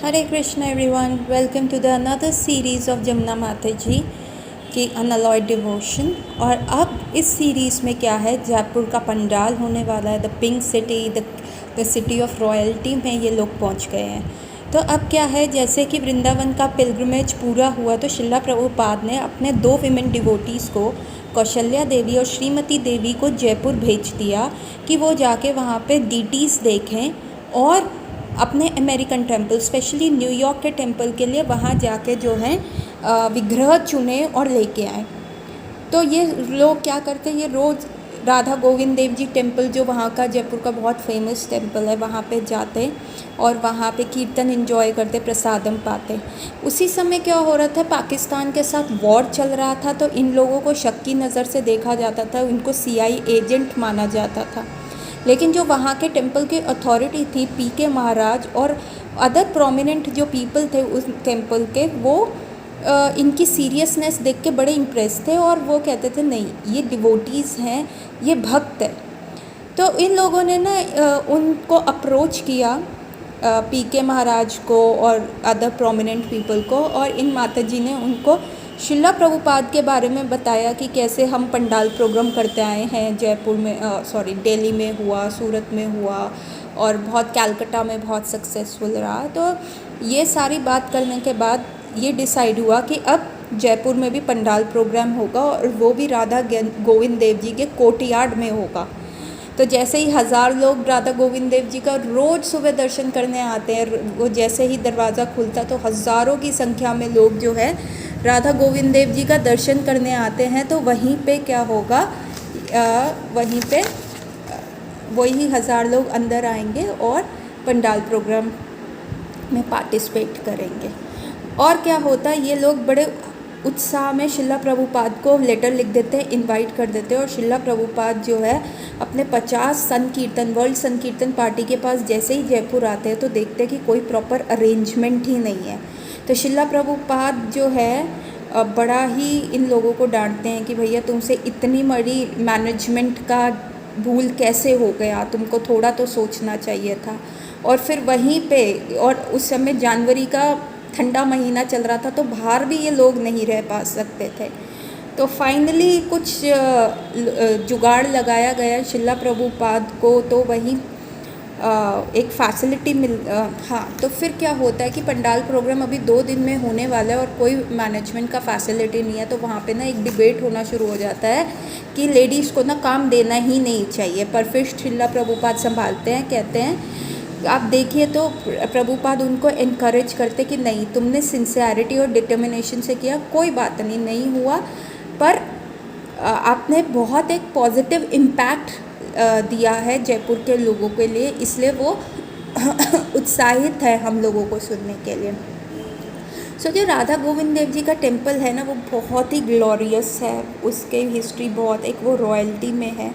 Hare Krishna everyone, welcome to the another series of Jamuna माता जी की unalloyed devotion. और अब इस सीरीज़ में क्या है, जयपुर का पंडाल होने वाला है, the pink city, the city of royalty में ये लोग पहुंच गए हैं। तो अब क्या है, जैसे कि वृंदावन का पिलग्रिमेज पूरा हुआ तो शिला प्रभुपाद ने अपने 2 विमेन डिवोटीज़ को, कौशल्या देवी और श्रीमती देवी को जयपुर भेज दिया कि वो जाके वहाँ पे डीटीज़ देखें और अपने अमेरिकन टेम्पल, स्पेशली न्यूयॉर्क के टेम्पल के लिए वहाँ जाके जो है विग्रह चुने और लेके आए। तो ये लोग क्या करते हैं, ये रोज़ राधा गोविंद देव जी टेम्पल, जो वहाँ का जयपुर का बहुत फेमस टेम्पल है, वहाँ पे जाते और वहाँ पे कीर्तन एंजॉय करते, प्रसादम पाते। उसी समय क्या हो रहा था, पाकिस्तान के साथ वॉर चल रहा था, तो इन लोगों को शक की नज़र से देखा जाता था, उनको सीआई एजेंट माना जाता था। लेकिन जो वहाँ के टेम्पल की अथॉरिटी थी, पीके महाराज और अदर प्रोमिनेंट जो पीपल थे उस टेम्पल के, वो इनकी सीरियसनेस देख के बड़े इम्प्रेस थे और वो कहते थे नहीं, ये डिवोटीज़ हैं, ये भक्त है। तो इन लोगों ने ना उनको अप्रोच किया, पीके महाराज को और अदर प्रोमिनेंट पीपल को, और इन माता जी ने उनको शिला प्रभुपाद के बारे में बताया कि कैसे हम पंडाल प्रोग्राम करते आए हैं जयपुर में, दिल्ली में हुआ, सूरत में हुआ और बहुत कलकत्ता में बहुत सक्सेसफुल रहा। तो ये सारी बात करने के बाद ये डिसाइड हुआ कि अब जयपुर में भी पंडाल प्रोग्राम होगा और वो भी राधा गोविंद देव जी के कोर्टयार्ड में होगा। तो जैसे ही 1000 लोग राधा गोविंद देव जी का रोज़ सुबह दर्शन करने आते हैं, वो जैसे ही दरवाज़ा खुलता तो हज़ारों की संख्या में लोग जो है राधा गोविंद देव जी का दर्शन करने आते हैं। तो वहीं पे क्या होगा, वहीं पे वही 1000 लोग अंदर आएंगे और पंडाल प्रोग्राम में पार्टिसिपेट करेंगे। और क्या होता है, ये लोग बड़े उत्साह में शिला प्रभुपाद को लेटर लिख देते हैं, इनवाइट कर देते हैं, और शिला प्रभुपाद जो है अपने 50 संकीर्तन, वर्ल्ड संकीर्तन पार्टी के पास जैसे ही जयपुर आते हैं तो देखते हैं कि कोई प्रॉपर अरेंजमेंट ही नहीं है। तो शिला प्रभुपाद जो है बड़ा ही इन लोगों को डांटते हैं कि भैया तुमसे इतनी बड़ी मैनेजमेंट का भूल कैसे हो गया, तुमको थोड़ा तो सोचना चाहिए था। और फिर वहीं पे, और उस समय जनवरी का ठंडा महीना चल रहा था, तो बाहर भी ये लोग नहीं रह पा सकते थे। तो फाइनली कुछ जुगाड़ लगाया गया शिला प्रभुपाद को, तो वहीं एक फैसिलिटी हाँ। तो फिर क्या होता है कि पंडाल प्रोग्राम अभी 2 दिन में होने वाला है और कोई मैनेजमेंट का फैसिलिटी नहीं है। तो वहाँ पे ना एक डिबेट होना शुरू हो जाता है कि लेडीज़ को ना काम देना ही नहीं चाहिए। पर फिर शिला प्रभुपाद संभालते हैं, कहते हैं आप देखिए, तो प्रभुपाद उनको इनकरेज करते कि नहीं, तुमने सिंसियरिटी और डिटर्मिनेशन से किया, कोई बात नहीं हुआ, पर आपने बहुत एक पॉजिटिव इम्पैक्ट दिया है जयपुर के लोगों के लिए, इसलिए वो उत्साहित है हम लोगों को सुनने के लिए। जो राधा गोविंद देव जी का टेम्पल है ना, वो बहुत ही ग्लोरियस है, उसके हिस्ट्री बहुत, एक वो रॉयल्टी में है।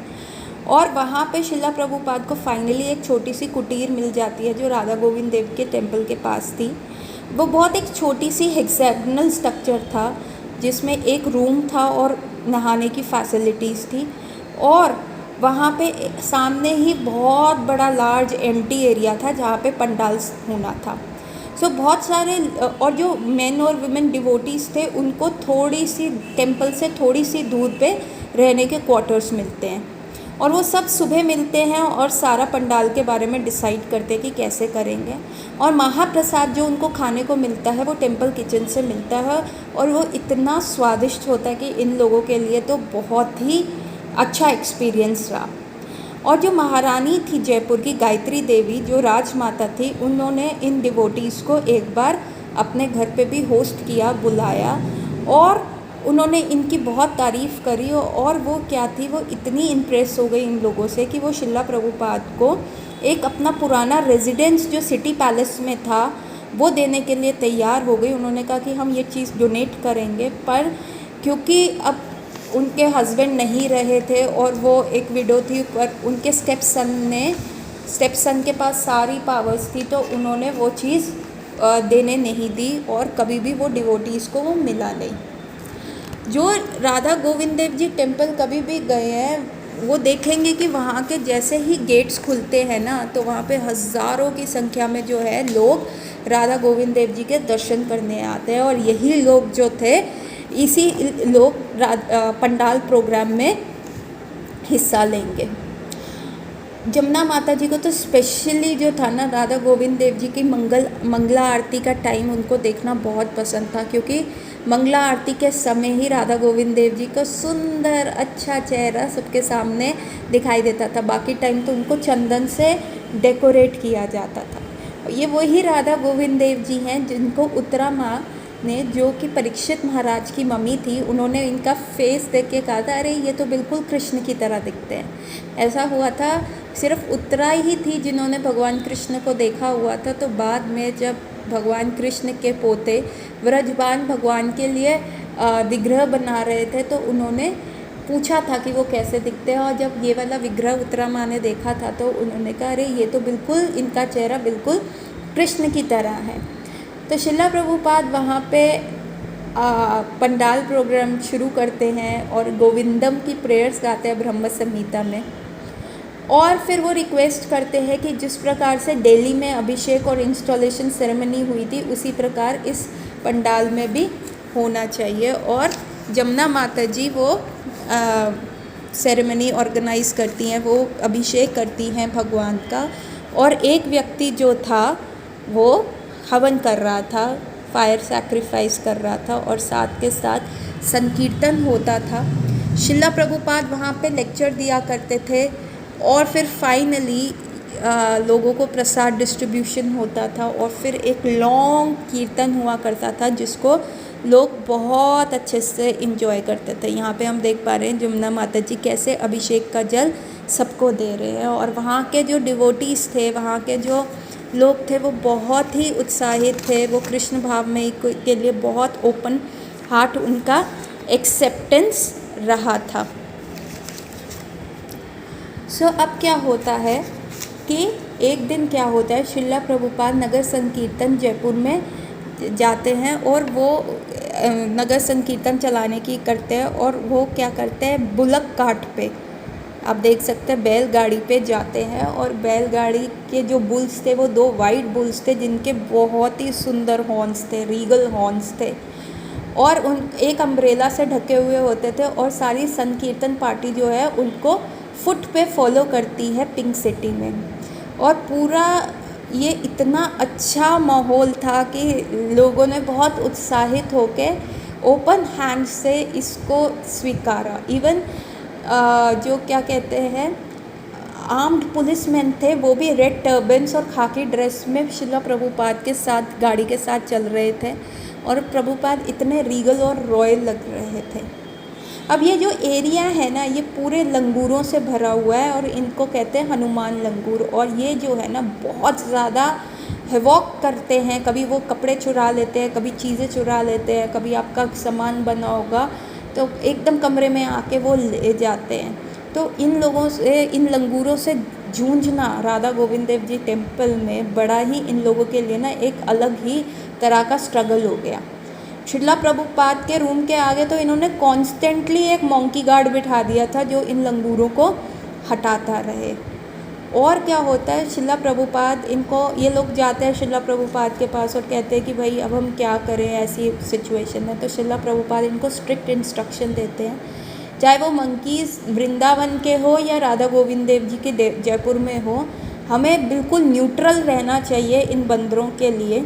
और वहाँ पे शिला प्रभुपाद को फाइनली एक छोटी सी कुटीर मिल जाती है जो राधा गोविंद देव के टेम्पल के पास थी। वो बहुत एक छोटी सी हेक्सागोनल स्ट्रक्चर था जिसमें एक रूम था और नहाने की फैसिलिटीज़ थी, और वहाँ पे सामने ही बहुत बड़ा लार्ज एम्प्टी एरिया था जहाँ पे पंडाल होना था। बहुत सारे, और जो मेन और वुमेन डिवोटीज़ थे उनको थोड़ी सी टेम्पल से थोड़ी सी दूर पे रहने के क्वार्टर्स मिलते हैं, और वो सब सुबह मिलते हैं और सारा पंडाल के बारे में डिसाइड करते हैं कि कैसे करेंगे। और महाप्रसाद जो उनको खाने को मिलता है वो टेम्पल किचन से मिलता है, और वो इतना स्वादिष्ट होता है कि इन लोगों के लिए तो बहुत ही अच्छा एक्सपीरियंस रहा। और जो महारानी थी जयपुर की, गायत्री देवी, जो राजमाता थी, उन्होंने इन डिवोटीज़ को एक बार अपने घर पे भी होस्ट किया, बुलाया, और उन्होंने इनकी बहुत तारीफ़ करी। और वो क्या थी, वो इतनी इम्प्रेस हो गई इन लोगों से कि वो शिला प्रभुपाद को एक अपना पुराना रेजिडेंस जो सिटी पैलेस में था वो देने के लिए तैयार हो गई। उन्होंने कहा कि हम ये चीज़ डोनेट करेंगे, पर क्योंकि अब उनके हस्बैंड नहीं रहे थे और वो एक विडो थी, पर उनके स्टेप सन के पास सारी पावर्स थी, तो उन्होंने वो चीज़ देने नहीं दी और कभी भी वो डिवोटीज़ को वो मिला नहीं। जो राधा गोविंद देव जी टेम्पल कभी भी गए हैं वो देखेंगे कि वहाँ के जैसे ही गेट्स खुलते हैं ना, तो वहाँ पे हज़ारों की संख्या में जो है लोग राधा गोविंद देव जी के दर्शन करने आते हैं। और यही लोग जो थे, इसी लोग पंडाल प्रोग्राम में हिस्सा लेंगे। जमुना माता जी को तो स्पेशली जो था ना, राधा गोविंद देव जी की मंगला आरती का टाइम उनको देखना बहुत पसंद था, क्योंकि मंगला आरती के समय ही राधा गोविंद देव जी का सुंदर अच्छा चेहरा सबके सामने दिखाई देता था। बाकी टाइम तो उनको चंदन से डेकोरेट किया जाता था। ये वही राधा गोविंद देव जी हैं जिनको उत्तरा माँ ने, जो कि परीक्षित महाराज की मम्मी थी, उन्होंने इनका फेस देख के कहा था, अरे ये तो बिल्कुल कृष्ण की तरह दिखते हैं। ऐसा हुआ था, सिर्फ उत्तरा ही थी जिन्होंने भगवान कृष्ण को देखा हुआ था। तो बाद में जब भगवान कृष्ण के पोते व्रजबान भगवान के लिए विग्रह बना रहे थे, तो उन्होंने पूछा था कि वो कैसे दिखते हैं। और जब ये वाला विग्रह उत्तरा माँ ने देखा था, तो उन्होंने कहा, अरे ये तो बिल्कुल, इनका चेहरा बिल्कुल कृष्ण की तरह है। तो शिला प्रभुपाद वहाँ पे पंडाल प्रोग्राम शुरू करते हैं और गोविंदम की प्रेयर्स गाते हैं ब्रह्म संहिता में। और फिर वो रिक्वेस्ट करते हैं कि जिस प्रकार से दिल्ली में अभिषेक और इंस्टॉलेशन सेरेमनी हुई थी, उसी प्रकार इस पंडाल में भी होना चाहिए। और जमुना माता जी वो सेरेमनी ऑर्गेनाइज करती हैं, वो अभिषेक करती हैं भगवान का। और एक व्यक्ति जो था वो हवन कर रहा था, फायर सैक्रिफाइस कर रहा था, और साथ के साथ संकीर्तन होता था। शिला प्रभुपाद वहाँ पे लेक्चर दिया करते थे। और फिर फाइनली लोगों को प्रसाद डिस्ट्रीब्यूशन होता था, और फिर एक लॉन्ग कीर्तन हुआ करता था जिसको लोग बहुत अच्छे से इंजॉय करते थे। यहाँ पे हम देख पा रहे हैं जमुना माता जी कैसे अभिषेक का जल सबको दे रहे हैं। और वहाँ के जो डिवोटीज़ थे, वहाँ के जो लोग थे, वो बहुत ही उत्साहित थे। वो कृष्ण भाव में के लिए बहुत ओपन हार्ट उनका एक्सेप्टेंस रहा था। अब क्या होता है कि एक दिन क्या होता है, शिला प्रभुपाद नगर संकीर्तन जयपुर में जाते हैं, और वो नगर संकीर्तन चलाने की करते हैं। और वो क्या करते हैं, बुलक कार्ट पे, आप देख सकते हैं, बैलगाड़ी पे जाते हैं। और बैलगाड़ी के जो बुल्स थे, वो 2 वाइट बुल्स थे जिनके बहुत ही सुंदर हॉर्न्स थे, रीगल हॉर्न्स थे, और उन एक अम्ब्रेला से ढके हुए होते थे। और सारी संकीर्तन पार्टी जो है उनको फुट पे फॉलो करती है पिंक सिटी में। और पूरा ये इतना अच्छा माहौल था कि लोगों ने बहुत उत्साहित होके ओपन हैंड से इसको स्वीकारा। इवन जो क्या कहते हैं, आर्म्ड पुलिसमैन थे, वो भी रेड टर्बन्स और खाकी ड्रेस में शिला प्रभुपाद के साथ गाड़ी के साथ चल रहे थे। और प्रभुपाद इतने रीगल और रॉयल लग रहे थे। अब ये जो एरिया है ना, ये पूरे लंगूरों से भरा हुआ है, और इनको कहते हैं हनुमान लंगूर। और ये जो है ना, बहुत ज़्यादा हैवॉक करते हैं। कभी वो कपड़े चुरा लेते हैं, कभी चीज़ें चुरा लेते हैं, कभी आपका सामान बना होगा तो एकदम कमरे में आके वो ले जाते हैं। तो इन लोगों से, इन लंगूरों से जूझना राधा गोविंद देव जी टेम्पल में बड़ा ही इन लोगों के लिए ना एक अलग ही तरह का स्ट्रगल हो गया। शिला प्रभुपाद के रूम के आगे तो इन्होंने कॉन्स्टेंटली एक मॉन्की गार्ड बिठा दिया था जो इन लंगूरों को हटाता रहे। और क्या होता है, शिला प्रभुपाद, इनको, ये लोग जाते हैं शिला प्रभुपाद के पास और कहते हैं कि भाई अब हम क्या करें ऐसी सिचुएशन में। तो शिला प्रभुपाद इनको स्ट्रिक्ट इंस्ट्रक्शन देते हैं, चाहे वो मंकीज़ वृंदावन के हो या राधा गोविंद देव जी के जयपुर में हो, हमें बिल्कुल न्यूट्रल रहना चाहिए इन बंदरों के लिए।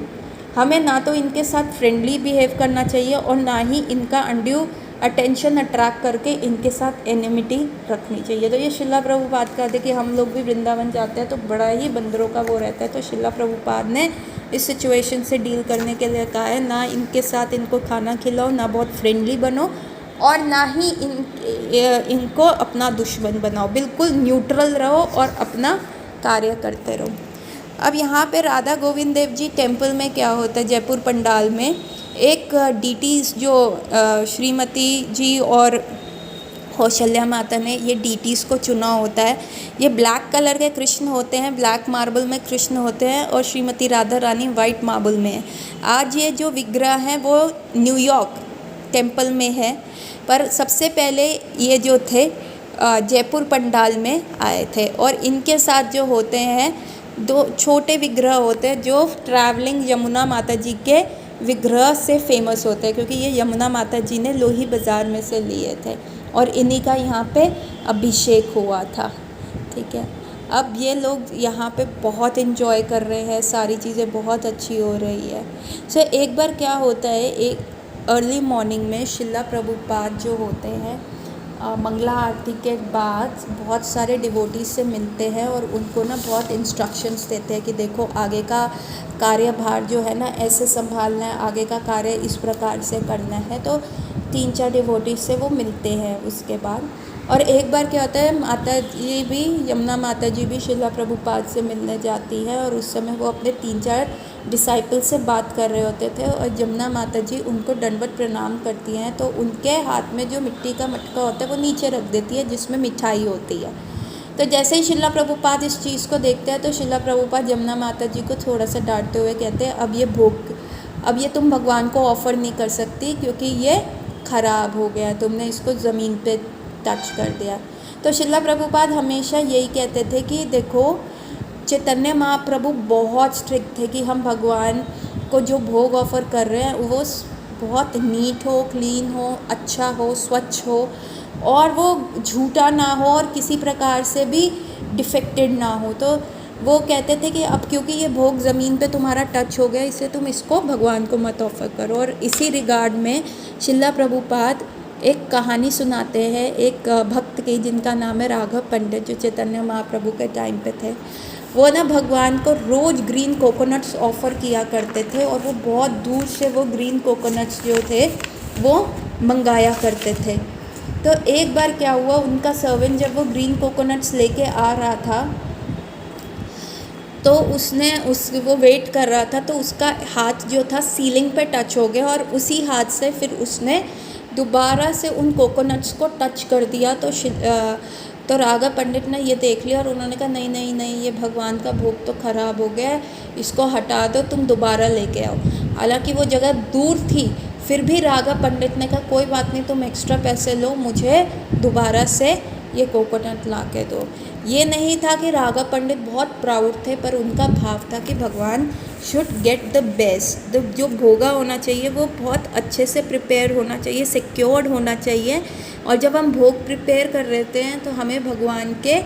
हमें ना तो इनके साथ फ्रेंडली बिहेव करना चाहिए और ना ही इनका अनड्यू अटेंशन अट्रैक्ट करके इनके साथ एनिमिटी रखनी चाहिए। तो ये शिला प्रभुपाद कहते कि हम लोग भी वृंदावन जाते हैं तो बड़ा ही बंदरों का वो रहता है। तो शिला प्रभुपाद ने इस सिचुएशन से डील करने के लिए कहा है, ना इनके साथ इनको खाना खिलाओ, ना बहुत फ्रेंडली बनो, और ना ही इनको अपना दुश्मन बनाओ। बिल्कुल न्यूट्रल रहो और अपना कार्य करते रहो। अब यहाँ पे राधा गोविंद देव जी टेम्पल में क्या होता है, जयपुर पंडाल में एक डीटीज़ जो श्रीमती जी और कौशल्या माता ने ये डीटीज़ को चुना होता है। ये ब्लैक कलर के कृष्ण होते हैं, ब्लैक मार्बल में कृष्ण होते हैं, और श्रीमती राधा रानी वाइट मार्बल में है। आज ये जो विग्रह हैं वो न्यूयॉर्क टेम्पल में है, पर सबसे पहले ये जो थे जयपुर पंडाल में आए थे। और इनके साथ जो होते हैं दो छोटे विग्रह होते हैं जो ट्रैवलिंग यमुना माता जी के विग्रह से फेमस होते हैं, क्योंकि ये यमुना माता जी ने लोही बाज़ार में से लिए थे और इन्हीं का यहाँ पे अभिषेक हुआ था। ठीक है, अब ये लोग यहाँ पे बहुत इन्जॉय कर रहे हैं, सारी चीज़ें बहुत अच्छी हो रही है। सो एक बार क्या होता है, एक अर्ली मॉर्निंग में शिला प्रभुपाद जो होते हैं मंगला आरती के बाद बहुत सारे डिवोटीज से मिलते हैं और उनको ना बहुत इंस्ट्रक्शंस देते हैं कि देखो आगे का कार्यभार जो है ना ऐसे संभालना है, आगे का कार्य इस प्रकार से करना है। तो 3-4 डिवोटीज से वो मिलते हैं उसके बाद। और एक बार क्या होता है, माता जी भी, यमुना माता जी भी शिला प्रभुपाद से मिलने जाती है और उस समय वो अपने 3-4 डिसाइपल से बात कर रहे होते थे और यमुना माता जी उनको दंडवत प्रणाम करती हैं। तो उनके हाथ में जो मिट्टी का मटका होता है वो नीचे रख देती है जिसमें मिठाई होती है। तो जैसे ही शिला प्रभुपाद इस चीज़ को देखते हैं तो शिला प्रभुपाद यमुना माता जी को थोड़ा सा डांटते हुए कहते हैं, अब ये तुम भगवान को ऑफ़र नहीं कर सकती क्योंकि ये ख़राब हो गया, तुमने इसको ज़मीन पे टच कर दिया। तो शिला प्रभुपाद हमेशा यही कहते थे कि देखो चैतन्य महाप्रभु बहुत स्ट्रिक्ट थे कि हम भगवान को जो भोग ऑफ़र कर रहे हैं वो बहुत नीट हो, क्लीन हो, अच्छा हो, स्वच्छ हो और वो झूठा ना हो और किसी प्रकार से भी डिफेक्टेड ना हो। तो वो कहते थे कि अब क्योंकि ये भोग ज़मीन पे तुम्हारा टच हो गया, इससे तुम इसको भगवान को मत ऑफ़र करो। और इसी रिगार्ड में शिला प्रभुपाद एक कहानी सुनाते हैं एक भक्त की जिनका नाम है राघव पंडित, जो चैतन्य महाप्रभु के टाइम पे थे। वो ना भगवान को रोज़ ग्रीन कोकोनट्स ऑफ़र किया करते थे और वो बहुत दूर से वो ग्रीन कोकोनट्स जो थे वो मंगाया करते थे। तो एक बार क्या हुआ, उनका सर्वेंट जब वो ग्रीन कोकोनट्स लेके आ रहा था तो वो वेट कर रहा था, तो उसका हाथ जो था सीलिंग पे टच हो गया और उसी हाथ से फिर उसने दोबारा से उन कोकोनट्स को टच कर दिया। तो राघव पंडित ने ये देख लिया और उन्होंने कहा नहीं नहीं नहीं, ये भगवान का भोग तो ख़राब हो गया है, इसको हटा दो, तुम दोबारा लेके आओ। हालांकि वो जगह दूर थी, फिर भी राघव पंडित ने कहा कोई बात नहीं, तुम एक्स्ट्रा पैसे लो, मुझे दोबारा से ये कोकोनट ला के दो। ये नहीं था कि राघव पंडित बहुत प्राउड थे, पर उनका भाव था कि भगवान शुड गेट द बेस्ट। जो भोगा होना चाहिए वो बहुत अच्छे से प्रिपेयर होना चाहिए, सिक्योर्ड होना चाहिए। और जब हम भोग प्रिपेयर कर रहे हैं तो हमें भगवान के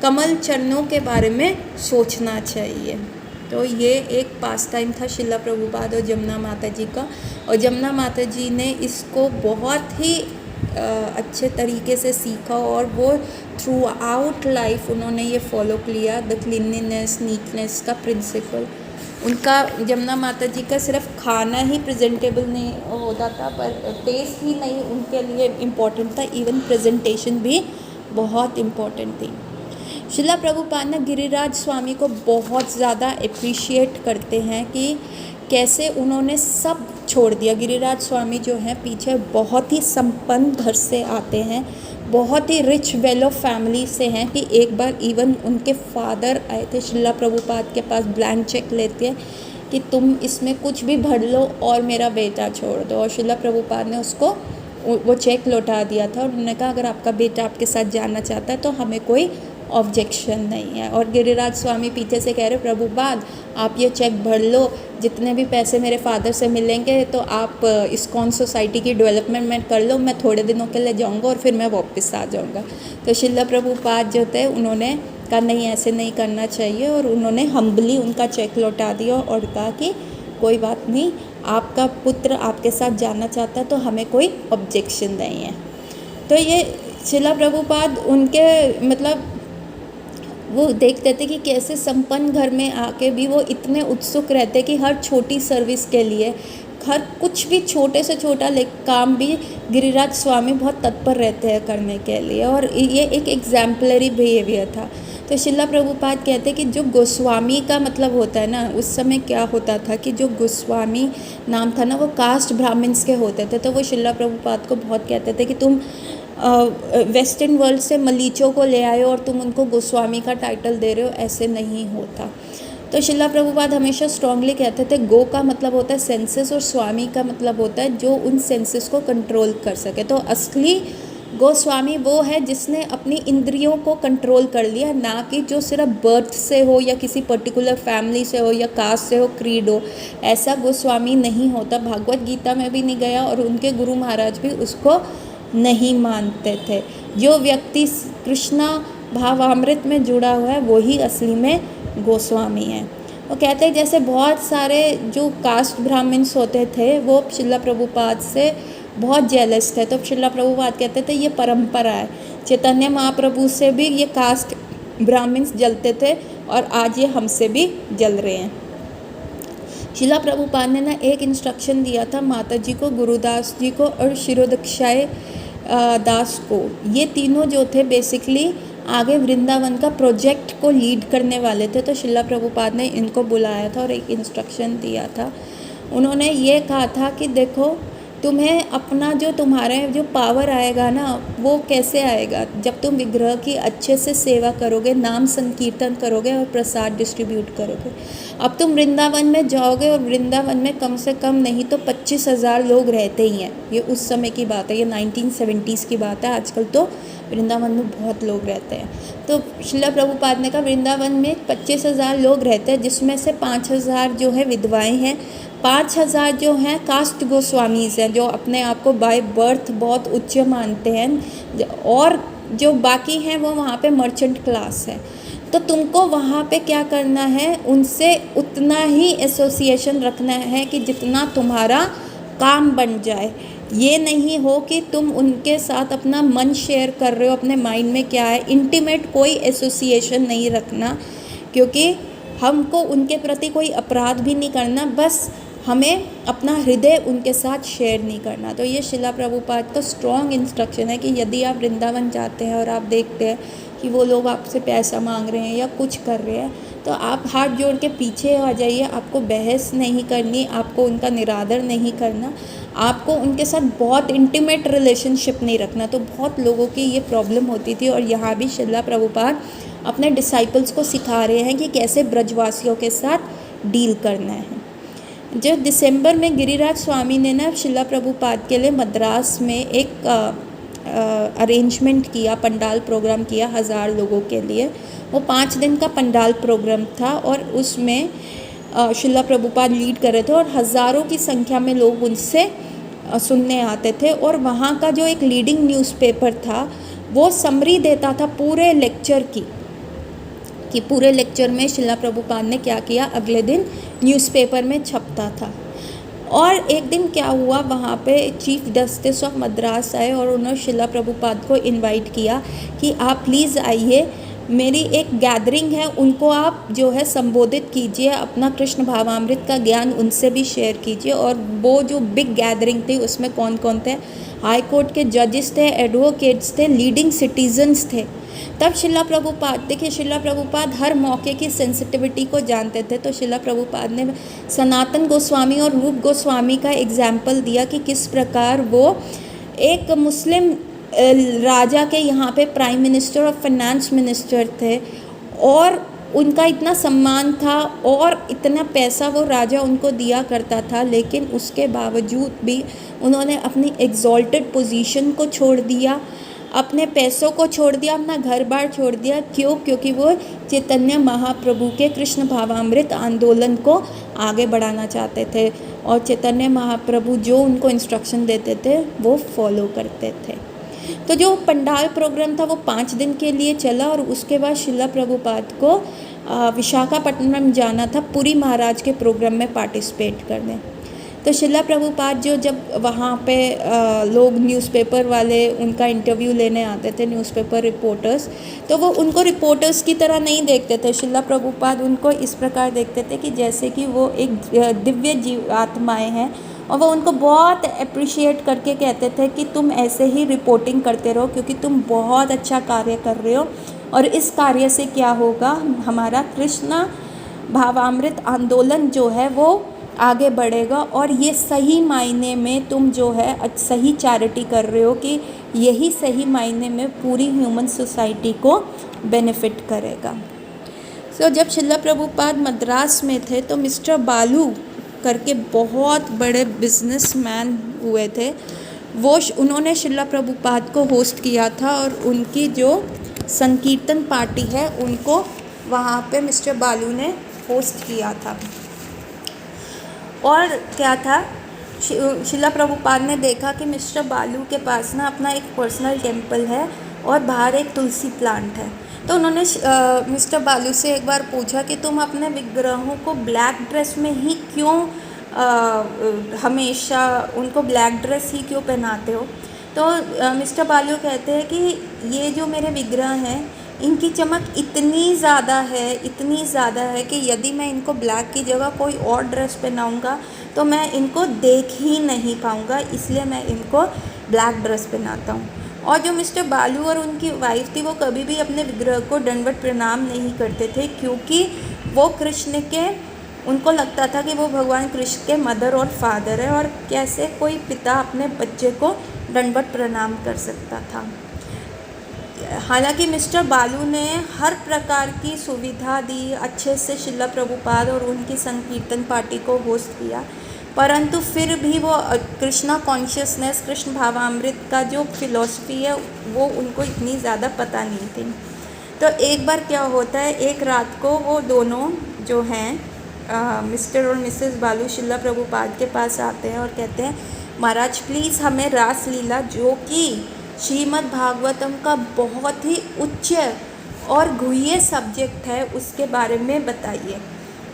कमल चरणों के बारे में सोचना चाहिए। तो ये एक पास टाइम था शिला प्रभुपाद और जमुना माता जी का, और जमुना माता जी ने इसको बहुत ही अच्छे तरीके से सीखा और वो थ्रू आउट लाइफ उन्होंने ये फॉलो किया, द क्लीनलीनेस नीटनेस का प्रिंसिपल। उनका जमुना माता जी का सिर्फ खाना ही प्रेजेंटेबल नहीं होता था, पर टेस्ट ही नहीं उनके लिए इम्पोर्टेंट था, इवन प्रेजेंटेशन भी बहुत इम्पोर्टेंट थी। शिला प्रभुपाद ने गिरिराज स्वामी को बहुत ज़्यादा अप्रिशिएट करते हैं कि कैसे उन्होंने सब छोड़ दिया। गिरिराज स्वामी जो हैं पीछे बहुत ही संपन्न घर से आते हैं, बहुत ही रिच वेल ऑफ फैमिली से हैं कि एक बार इवन उनके फादर आए थे शिला प्रभुपाद के पास, ब्लैंक चेक लेते हैं कि तुम इसमें कुछ भी भर लो और मेरा बेटा छोड़ दो, और शिला प्रभुपाद ने उसको वो चेक लौटा दिया था और उन्होंने कहा अगर आपका बेटा आपके साथ जाना चाहता है तो हमें कोई ऑब्जेक्शन नहीं है। और गिरिराज स्वामी पीछे से कह रहे प्रभुपाद आप ये चेक भर लो, जितने भी पैसे मेरे फादर से मिलेंगे तो आप इस्कॉन सोसाइटी की डेवलपमेंट में कर लो, मैं थोड़े दिनों के लिए जाऊंगा और फिर मैं वापस आ जाऊंगा। तो शिला प्रभुपाद जो थे उन्होंने कहा नहीं, ऐसे नहीं करना चाहिए, और उन्होंने हम्बली उनका चेक लौटा दिया और कहा कि कोई बात नहीं, आपका पुत्र आपके साथ जाना चाहता है तो हमें कोई ऑब्जेक्शन नहीं है। तो ये शिला प्रभुपाद उनके मतलब वो देखते थे कि कैसे संपन्न घर में आके भी वो इतने उत्सुक रहते कि हर छोटी सर्विस के लिए, हर कुछ भी छोटे से छोटा काम भी गिरिराज स्वामी बहुत तत्पर रहते हैं करने के लिए, और ये एक एग्जाम्पलरी बिहेवियर था। तो शिला प्रभुपाद कहते कि जो गोस्वामी का मतलब होता है ना, उस समय क्या होता था कि जो गोस्वामी नाम था ना वो कास्ट ब्राह्मण्स के होते थे। तो वो शिला प्रभुपाद को बहुत कहते थे कि तुम वेस्टर्न वर्ल्ड से मलीचों को ले आए और तुम उनको गोस्वामी का टाइटल दे रहे हो, ऐसे नहीं होता। तो शिला प्रभुपाद हमेशा स्ट्रांगली कहते थे गो का मतलब होता है सेंसेस और स्वामी का मतलब होता है जो उन सेंसेस को कंट्रोल कर सके। तो असली गोस्वामी वो है जिसने अपनी इंद्रियों को कंट्रोल कर लिया, ना कि जो सिर्फ बर्थ से हो या किसी पर्टिकुलर फैमिली से हो या कास्ट से हो, क्रीड हो। ऐसा गोस्वामी नहीं होता, भागवत गीता में भी नहीं गया और उनके गुरु महाराज भी उसको नहीं मानते थे। जो व्यक्ति कृष्णा भावामृत में जुड़ा हुआ है वही असली में गोस्वामी है। वो कहते हैं जैसे बहुत सारे जो कास्ट ब्राह्मण्स होते थे वो शिला प्रभुपाद से बहुत जेलस थे, तो शिला प्रभुपाद कहते थे ये परंपरा है। चैतन्य महाप्रभु से भी ये कास्ट ब्राह्मण्स जलते थे और आज ये हमसे भी जल रहे हैं। शिला प्रभुपाद ने ना एक इंस्ट्रक्शन दिया था माता जी को, गुरुदास जी को और शिरोदक्षाय दास को। ये तीनों जो थे बेसिकली आगे वृंदावन का प्रोजेक्ट को लीड करने वाले थे। तो शिला प्रभुपाद ने इनको बुलाया था और एक इंस्ट्रक्शन दिया था। उन्होंने ये कहा था कि देखो तुम्हें अपना जो तुम्हारे जो पावर आएगा ना वो कैसे आएगा, जब तुम विग्रह की अच्छे से सेवा करोगे, नाम संकीर्तन करोगे और प्रसाद डिस्ट्रीब्यूट करोगे। अब तुम वृंदावन में जाओगे और वृंदावन में कम से कम नहीं तो 25,000 लोग रहते ही हैं। ये उस समय की बात है, ये 1970s की बात है। आजकल तो वृंदावन में बहुत लोग रहते हैं। तो शिला प्रभुपाद ने कहा वृंदावन में 25,000 लोग रहते हैं, जिसमें से 5,000 जो है विधवाएं हैं, 5,000 जो हैं कास्ट गोस्वामीज़ हैं, जो अपने आप को बाय बर्थ बहुत उच्च मानते हैं, और जो बाकी हैं वो वहाँ पे मर्चेंट क्लास है। तो तुमको वहाँ पे क्या करना है, उनसे उतना ही एसोसिएशन रखना है कि जितना तुम्हारा काम बन जाए। ये नहीं हो कि तुम उनके साथ अपना मन शेयर कर रहे हो, अपने माइंड में क्या है, इंटीमेट कोई एसोसिएशन नहीं रखना, क्योंकि हमको उनके प्रति कोई अपराध भी नहीं करना, बस हमें अपना हृदय उनके साथ शेयर नहीं करना। तो ये शिला प्रभुपाद का स्ट्रॉन्ग इंस्ट्रक्शन है कि यदि आप वृंदावन जाते हैं और आप देखते हैं कि वो लोग आपसे पैसा मांग रहे हैं या कुछ कर रहे हैं, तो आप हाथ जोड़ के पीछे आ जाइए। आपको बहस नहीं करनी, आपको उनका निरादर नहीं करना, आपको उनके साथ बहुत इंटीमेट रिलेशनशिप नहीं रखना। तो बहुत लोगों की ये प्रॉब्लम होती थी और यहाँ भी शिला प्रभुपाद अपने डिसाइपल्स को सिखा रहे हैं कि कैसे ब्रजवासियों के साथ डील करना है। जो दिसंबर में गिरिराज स्वामी ने ना शिला प्रभुपाद के लिए मद्रास में एक अरेंजमेंट किया, पंडाल प्रोग्राम किया 1000 लोगों के लिए। वो 5 दिन का पंडाल प्रोग्राम था और उसमें शिला प्रभुपाद लीड कर रहे थे और हज़ारों की संख्या में लोग उनसे सुनने आते थे। और वहाँ का जो एक लीडिंग न्यूज़पेपर था वो समरी देता था पूरे लेक्चर की, कि पूरे लेक्चर में शिला प्रभुपाद ने क्या किया अगले दिन न्यूज़पेपर में छपता था। और एक दिन क्या हुआ, वहाँ पे चीफ जस्टिस ऑफ मद्रास आए और उन्होंने शिला प्रभुपाद को इनवाइट किया कि आप प्लीज़ आइए, मेरी एक गैदरिंग है, उनको आप जो है संबोधित कीजिए, अपना कृष्ण भावामृत का ज्ञान उनसे भी शेयर कीजिए। और वो जो बिग गैदरिंग थी उसमें कौन कौन थे, हाई कोर्ट के जजेस थे, एडवोकेट्स थे, लीडिंग सिटीजन्स थे। तब शिला प्रभुपाद, देखिए शिला प्रभुपाद हर मौके की सेंसिटिविटी को जानते थे। तो शिला प्रभुपाद ने सनातन गोस्वामी और रूप गोस्वामी का एग्जाम्पल दिया कि किस प्रकार वो एक मुस्लिम राजा के यहाँ पे प्राइम मिनिस्टर और फाइनेंस मिनिस्टर थे और उनका इतना सम्मान था और इतना पैसा वो राजा उनको दिया करता था, लेकिन उसके बावजूद भी उन्होंने अपनी एग्जॉल्टेड पोजीशन को छोड़ दिया, अपने पैसों को छोड़ दिया, अपना घर बार छोड़ दिया। क्यों? क्योंकि वो चैतन्य महाप्रभु के कृष्ण भावामृत आंदोलन को आगे बढ़ाना चाहते थे और चैतन्य महाप्रभु जो उनको इंस्ट्रक्शन देते थे वो फॉलो करते थे। तो जो पंडाल प्रोग्राम था वो 5 दिन के लिए चला और उसके बाद शिला प्रभुपाद को विशाखापट्टनम जाना था पुरी महाराज के प्रोग्राम में पार्टिसिपेट करने। तो शिला प्रभुपाद जब वहाँ पे लोग न्यूज़पेपर वाले उनका इंटरव्यू लेने आते थे, न्यूज़पेपर रिपोर्टर्स, तो वो उनको रिपोर्टर्स की तरह नहीं देखते थे। शिला प्रभुपाद उनको इस प्रकार देखते थे कि जैसे कि वो एक दिव्य जीव आत्माएँ हैं और वो उनको बहुत अप्रिशिएट करके कहते थे कि तुम ऐसे ही रिपोर्टिंग करते रहो क्योंकि तुम बहुत अच्छा कार्य कर रहे हो और इस कार्य से क्या होगा, हमारा कृष्ण भावामृत आंदोलन जो है वो आगे बढ़ेगा और ये सही मायने में तुम जो है सही चैरिटी कर रहे हो कि यही सही मायने में पूरी ह्यूमन सोसाइटी को बेनिफिट करेगा। जब शिला प्रभुपाद मद्रास में थे तो मिस्टर बालू करके बहुत बड़े बिजनेसमैन हुए थे, उन्होंने शिला प्रभुपाद को होस्ट किया था और उनकी जो संकीर्तन पार्टी है उनको वहाँ पे मिस्टर बालू ने होस्ट किया था। और क्या था, शिला प्रभुपाद ने देखा कि मिस्टर बालू के पास ना अपना एक पर्सनल टेम्पल है और बाहर एक तुलसी प्लांट है। तो उन्होंने मिस्टर बालू से एक बार पूछा कि तुम अपने विग्रहों को ब्लैक ड्रेस में ही क्यों हमेशा उनको ब्लैक ड्रेस ही क्यों पहनाते हो। तो मिस्टर बालू कहते हैं कि ये जो मेरे विग्रह हैं इनकी चमक इतनी ज़्यादा है कि यदि मैं इनको ब्लैक की जगह कोई और ड्रेस पहनाऊँगा तो मैं इनको देख ही नहीं पाऊँगा, इसलिए मैं इनको ब्लैक ड्रेस पहनाता हूँ। और जो मिस्टर बालू और उनकी वाइफ थी वो कभी भी अपने विग्रह को दंडवत प्रणाम नहीं करते थे, क्योंकि वो उनको लगता था कि वो भगवान कृष्ण के मदर और फादर है और कैसे कोई पिता अपने बच्चे को दंडवत प्रणाम कर सकता था। हालांकि मिस्टर बालू ने हर प्रकार की सुविधा दी, अच्छे से शिला प्रभुपाद और उनकी संकीर्तन पार्टी को होस्ट किया, परंतु फिर भी वो कृष्णा कॉन्शियसनेस, कृष्ण भावामृत का जो फिलॉसफी है वो उनको इतनी ज़्यादा पता नहीं थी। तो एक बार क्या होता है, एक रात को वो दोनों जो हैं मिस्टर और मिसेस बालू शिला प्रभुपाद के पास आते हैं और कहते हैं, महाराज प्लीज़ हमें रास लीला, जो कि श्रीमद् भागवतम का बहुत ही उच्च और गुह्य सब्जेक्ट है, उसके बारे में बताइए।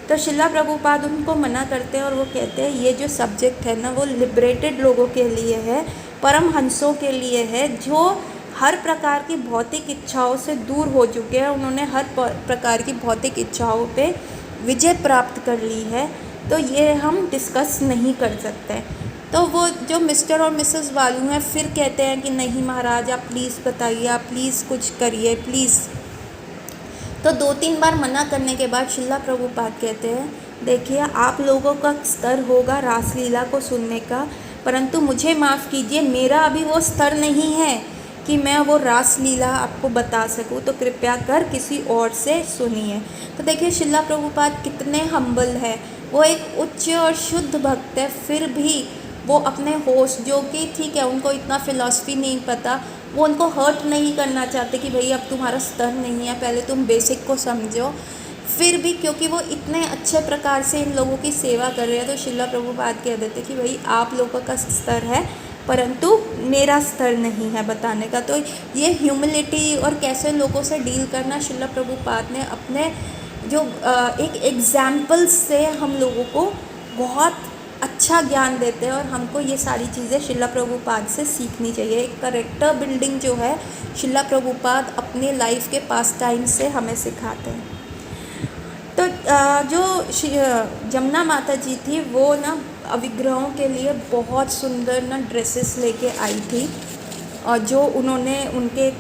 तो शिला प्रभुपाद उनको मना करते हैं और वो कहते हैं ये जो सब्जेक्ट है ना वो लिबरेटेड लोगों के लिए है, परमहंसों के लिए है, जो हर प्रकार की भौतिक इच्छाओं से दूर हो चुके हैं, उन्होंने हर प्रकार की भौतिक इच्छाओं पे विजय प्राप्त कर ली है, तो ये हम डिस्कस नहीं कर सकते। तो वो जो मिस्टर और मिसेस बालू हैं फिर कहते हैं कि नहीं महाराज आप प्लीज़ बताइए, आप प्लीज़ कुछ करिए प्लीज़। तो 2-3 बार मना करने के बाद शिला प्रभुपाद कहते हैं, देखिए आप लोगों का स्तर होगा रासलीला को सुनने का, परंतु मुझे माफ़ कीजिए मेरा अभी वो स्तर नहीं है कि मैं वो रासलीला आपको बता सकूं, तो कृपया कर किसी और से सुनिए। तो देखिए शिला प्रभुपाद कितने हम्बल है, वो एक उच्च और शुद्ध भक्त है, फिर भी वो अपने होस्ट जो कि ठीक है उनको इतना फ़िलॉसफी नहीं पता, वो उनको हर्ट नहीं करना चाहते कि भाई अब तुम्हारा स्तर नहीं है, पहले तुम बेसिक को समझो। फिर भी क्योंकि वो इतने अच्छे प्रकार से इन लोगों की सेवा कर रहे हैं, तो शिला प्रभुपाद कह देते कि भाई आप लोगों का स्तर है परंतु मेरा स्तर नहीं है बताने का। तो ये ह्यूमिलिटी और कैसे लोगों से डील करना शिला प्रभुपाद ने अपने जो एक एग्जाम्पल से हम लोगों को बहुत अच्छा ज्ञान देते हैं, और हमको ये सारी चीज़ें शिला प्रभुपाद से सीखनी चाहिए। एक करेक्टर बिल्डिंग जो है शिला प्रभुपाद अपने लाइफ के पास टाइम से हमें सिखाते हैं। तो जो जमुना माता जी थी वो ना विग्रहों के लिए बहुत सुंदर ना ड्रेसेस लेके आई थी, और जो उन्होंने उनके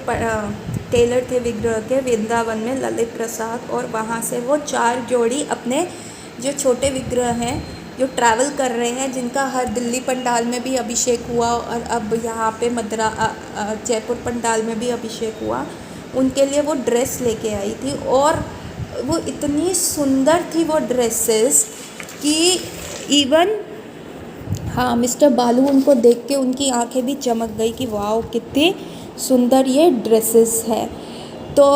टेलर थे विग्रह के वृंदावन में ललित प्रसाद, और वहाँ से वो 4 जोड़ी अपने जो छोटे विग्रह हैं जो ट्रैवल कर रहे हैं, जिनका हर दिल्ली पंडाल में भी अभिषेक हुआ और अब यहाँ पे जयपुर पंडाल में भी अभिषेक हुआ, उनके लिए वो ड्रेस लेके आई थी। और वो इतनी सुंदर थी वो ड्रेसेस कि इवन मिस्टर बालू उनको देख के उनकी आंखें भी चमक गई कि वाह कितनी सुंदर ये ड्रेसेस है। तो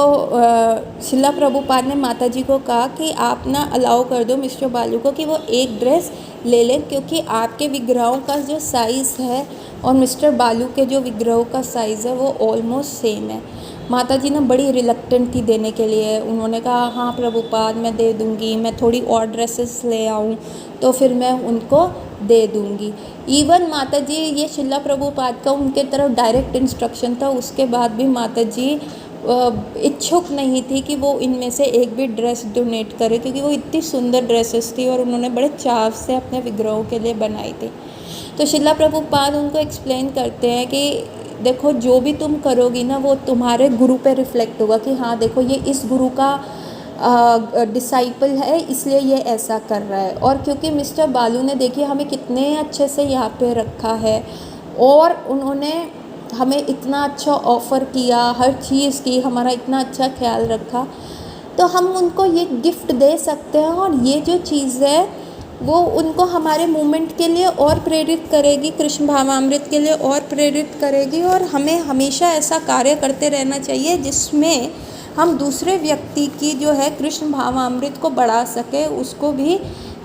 शिला प्रभुपाद ने माता जी को कहा कि आप ना अलाउ कर दो मिस्टर बालू को कि वो एक ड्रेस ले लें, क्योंकि आपके विग्रहों का जो साइज़ है और मिस्टर बालू के जो विग्रहों का साइज़ है वो ऑलमोस्ट सेम है। माता जी ने बड़ी रिलक्टेंट थी देने के लिए, उन्होंने कहा हाँ प्रभुपाद मैं दे दूँगी, मैं थोड़ी और ड्रेसेस ले आऊँ तो फिर मैं उनको दे दूँगी। इवन माता जी ये शिला प्रभुपाद का उनके तरफ डायरेक्ट इंस्ट्रक्शन था, उसके बाद भी माता जी इच्छुक नहीं थी कि वो इनमें से एक भी ड्रेस डोनेट करे, क्योंकि वो इतनी सुंदर ड्रेसेस थी और उन्होंने बड़े चाव से अपने विग्रहों के लिए बनाई थी। तो शिला प्रभुपाद उनको एक्सप्लेन करते हैं कि देखो जो भी तुम करोगी ना वो तुम्हारे गुरु पे रिफ्लेक्ट होगा कि हाँ देखो ये इस गुरु का डिसाइपल है इसलिए ये ऐसा कर रहा है। और क्योंकि मिस्टर बालू ने देखिए हमें कितने अच्छे से यहाँ पे रखा है और उन्होंने हमें इतना अच्छा ऑफ़र किया, हर चीज़ की हमारा इतना अच्छा ख्याल रखा, तो हम उनको ये गिफ्ट दे सकते हैं। और ये जो चीज़ है वो उनको हमारे मूवमेंट के लिए और प्रेरित करेगी, कृष्ण भावामृत के लिए और प्रेरित करेगी। और हमें हमेशा ऐसा कार्य करते रहना चाहिए जिसमें हम दूसरे व्यक्ति की जो है कृष्ण भावामृत को बढ़ा सके, उसको भी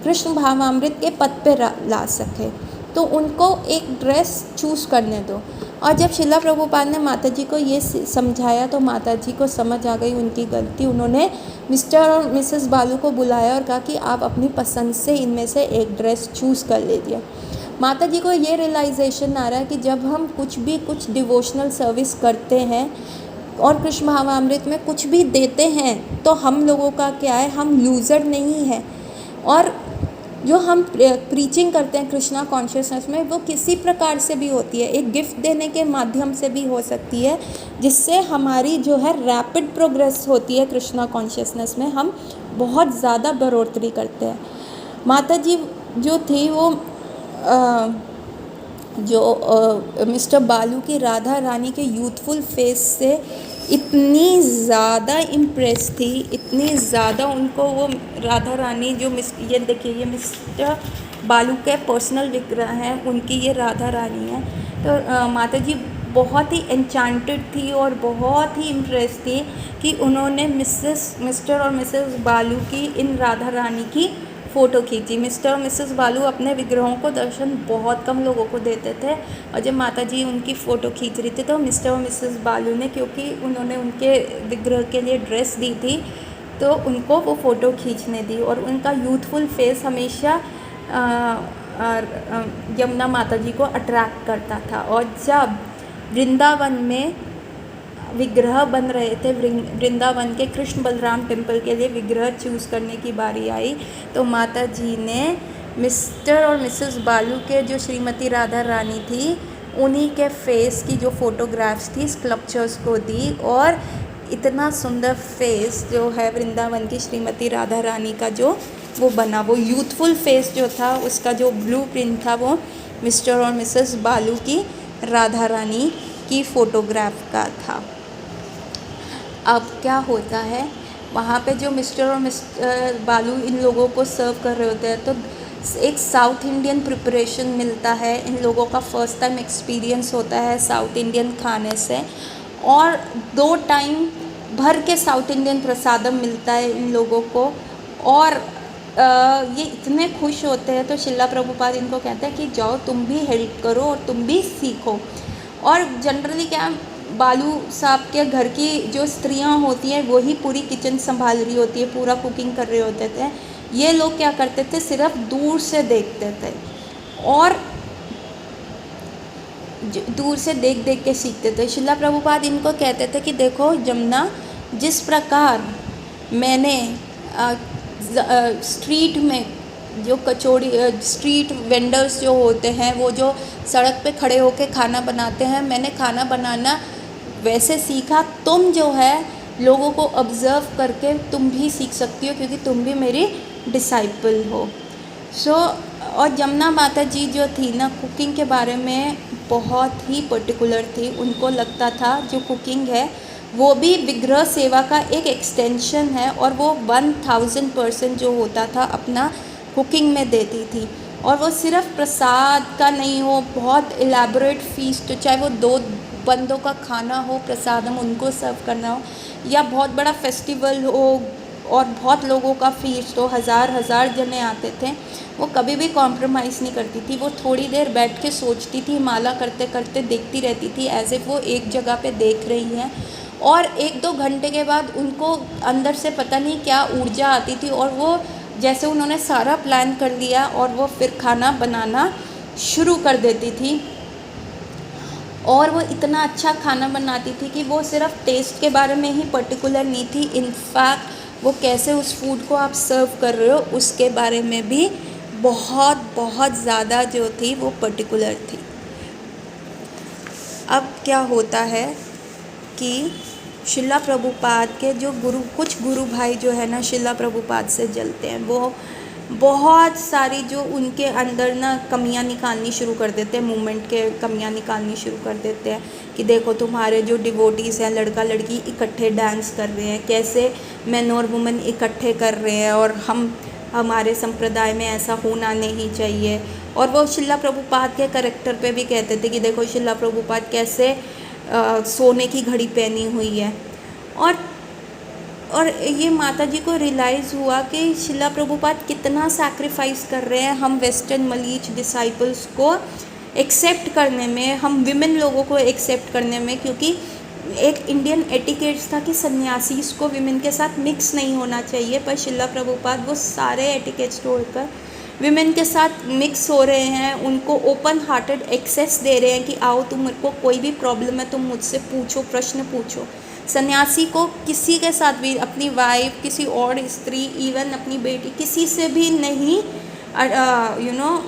कृष्ण भावामृत के पद पे ला सके। तो उनको एक ड्रेस चूज़ करने दो। और जब शिला प्रभुपाद ने माता जी को ये समझाया तो माता जी को समझ आ गई उनकी गलती। उन्होंने मिस्टर और मिसेस बालू को बुलाया और कहा कि आप अपनी पसंद से इनमें से एक ड्रेस चूज़ कर लीजिए। माता जी को ये रियलाइजेशन आ रहा है कि जब हम कुछ डिवोशनल सर्विस करते हैं और कृष्ण भावामृत में कुछ भी देते हैं तो हम लोगों का क्या है, हम लूज़र नहीं है। और जो हम प्रीचिंग करते हैं कृष्णा कॉन्शियसनेस में, वो किसी प्रकार से भी होती है, एक गिफ्ट देने के माध्यम से भी हो सकती है, जिससे हमारी जो है रैपिड प्रोग्रेस होती है कृष्णा कॉन्शियसनेस में, हम बहुत ज़्यादा बढ़ोतरी करते हैं। माता जी जो थी वो मिस्टर बालू की राधा रानी के यूथफुल फेस से इतनी ज़्यादा इम्प्रेस थी, इतनी ज़्यादा उनको वो राधा रानी जो ये देखिए, ये मिस्टर बालू के पर्सनल विग्रह हैं, उनकी ये राधा रानी है। तो माता जी बहुत ही एन्चांटेड थी और बहुत ही इम्प्रेस थी कि उन्होंने मिस्टर और मिसेस बालू की इन राधा रानी की फ़ोटो खींची। मिस्टर और मिसेस बालू अपने विग्रहों को दर्शन बहुत कम लोगों को देते थे, और जब माता जी उनकी फ़ोटो खींच रही थी तो मिस्टर और मिसेस बालू ने, क्योंकि उन्होंने उनके विग्रह के लिए ड्रेस दी थी, तो उनको वो फ़ोटो खींचने दी। और उनका यूथफुल फेस हमेशा यमुना माता जी को अट्रैक्ट करता था। और जब वृंदावन में विग्रह बन रहे थे, वृंदावन के कृष्ण बलराम टेम्पल के लिए विग्रह चूज़ करने की बारी आई, तो माता जी ने मिस्टर और मिसेस बालू के जो श्रीमती राधा रानी थी उन्हीं के फेस की जो फ़ोटोग्राफ्स थी स्कल्पचर्स को दी। और इतना सुंदर फेस जो है वृंदावन की श्रीमती राधा रानी का जो वो बना, वो यूथफुल फेस जो था उसका जो ब्लूप्रिंट था वो मिस्टर और मिसेस बालू की राधा रानी की फ़ोटोग्राफ का था। अब क्या होता है, वहाँ पे जो मिस्टर और मिस्टर बालू इन लोगों को सर्व कर रहे होते हैं, तो एक साउथ इंडियन प्रिपरेशन मिलता है। इन लोगों का फ़र्स्ट टाइम एक्सपीरियंस होता है साउथ इंडियन खाने से, और 2 टाइम भर के साउथ इंडियन प्रसादम मिलता है इन लोगों को। और ये इतने खुश होते हैं तो शिला प्रभुपाद इनको कहते हैं कि जाओ तुम भी हेल्प करो और तुम भी सीखो। और जनरली क्या, बालू साहब के घर की जो स्त्रियां होती हैं वही पूरी किचन संभाल रही होती है, पूरा कुकिंग कर रहे होते थे। ये लोग क्या करते थे, सिर्फ दूर से देखते थे और दूर से देख देख के सीखते थे। शिला प्रभुपाद इनको कहते थे कि देखो जमुना, जिस प्रकार मैंने स्ट्रीट में जो कचौड़ी स्ट्रीट वेंडर्स जो होते हैं, वो जो सड़क पे खड़े होके खाना बनाते हैं, मैंने खाना बनाना वैसे सीखा, तुम जो है लोगों को ऑब्ज़र्व करके तुम भी सीख सकती हो, क्योंकि तुम भी मेरी डिसाइपल हो। और जमुना माता जी जो थी ना, कुकिंग के बारे में बहुत ही पर्टिकुलर थी। उनको लगता था जो कुकिंग है वो भी विग्रह सेवा का एक एक्सटेंशन है, और वो 1000% जो होता था अपना कुकिंग में देती थी। और वो सिर्फ प्रसाद का नहीं हो, बहुत एलैबोरेट फीस्ट, चाहे वो 2 बंदों का खाना हो, प्रसादम उनको सर्व करना हो, या बहुत बड़ा फेस्टिवल हो और बहुत लोगों का फीस्ट हो, हज़ार जने आते थे, वो कभी भी कॉम्प्रोमाइज़ नहीं करती थी। वो थोड़ी देर बैठ के सोचती थी, माला करते करते देखती रहती थी, एज इफ़ वो एक जगह पे देख रही हैं। और 1-2 घंटे के बाद उनको अंदर से पता नहीं क्या ऊर्जा आती थी, और वो जैसे उन्होंने सारा प्लान कर लिया और वो फिर खाना बनाना शुरू कर देती थी। और वो इतना अच्छा खाना बनाती थी कि वो सिर्फ टेस्ट के बारे में ही पर्टिकुलर नहीं थी, इनफैक्ट वो कैसे उस फूड को आप सर्व कर रहे हो उसके बारे में भी बहुत ज़्यादा जो थी वो पर्टिकुलर थी। अब क्या होता है कि शिला प्रभुपाद के जो कुछ गुरु भाई जो है ना शिला प्रभुपाद से जलते हैं, वो बहुत सारी जो उनके अंदर ना कमियां निकालनी शुरू कर देते हैं, मूवमेंट के कमियां निकालनी शुरू कर देते हैं कि देखो तुम्हारे जो डिवोटीज़ हैं, लड़का लड़की इकट्ठे डांस कर रहे हैं, कैसे मैन और वुमेन इकट्ठे कर रहे हैं, और हमारे संप्रदाय में ऐसा होना नहीं चाहिए। और वो शिला प्रभुपाद के करैक्टर पे भी कहते थे कि देखो शिला प्रभुपाद कैसे सोने की घड़ी पहनी हुई है। और ये माता जी को रियलाइज़ हुआ कि शिला प्रभुपाद कितना सैक्रिफाइस कर रहे हैं हम वेस्टर्न मलीच डिसाइपल्स को एक्सेप्ट करने में, हम विमेन लोगों को एक्सेप्ट करने में, क्योंकि एक इंडियन एटिकेट्स था कि सन्यासी को विमेन के साथ मिक्स नहीं होना चाहिए, पर शिला प्रभुपाद वो सारे एटिकेट्स तोड़कर विमेन के साथ मिक्स हो रहे हैं, उनको ओपन हार्टेड एक्सेस दे रहे हैं कि आओ तुम, मेरे को कोई भी प्रॉब्लम है तुम मुझसे पूछो, प्रश्न पूछो। सन्यासी को किसी के साथ भी, अपनी वाइफ, किसी और स्त्री, इवन अपनी बेटी, किसी से भी नहीं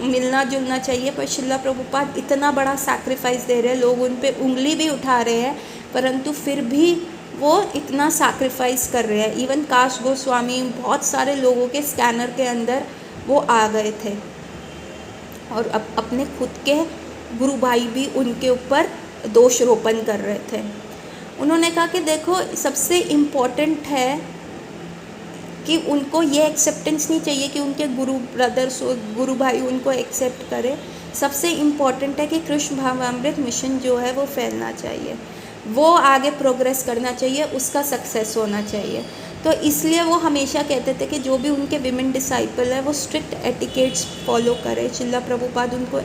मिलना जुलना चाहिए। पर शिला प्रभुपाद इतना बड़ा सैक्रिफाइस दे रहे हैं, लोग उन पे उंगली भी उठा रहे हैं, परंतु फिर भी वो इतना सैक्रिफाइस कर रहे हैं। इवन काश गोस्वामी, बहुत सारे लोगों के स्कैनर के अंदर वो आ गए थे, और अपने खुद के गुरु भाई भी उनके ऊपर दोष रोपण कर रहे थे। उन्होंने कहा कि देखो सबसे इम्पोर्टेंट है कि उनको ये एक्सेप्टेंस नहीं चाहिए कि उनके गुरु ब्रदर्स, गुरु भाई उनको एक्सेप्ट करें। सबसे इम्पॉर्टेंट है कि कृष्ण भावामृत मिशन जो है वो फैलना चाहिए, वो आगे प्रोग्रेस करना चाहिए, उसका सक्सेस होना चाहिए। तो इसलिए वो हमेशा कहते थे कि जो भी उनके विमेन डिसाइपल है वो स्ट्रिक्ट एटिकेट्स फॉलो करें। शिला प्रभुपाद उनको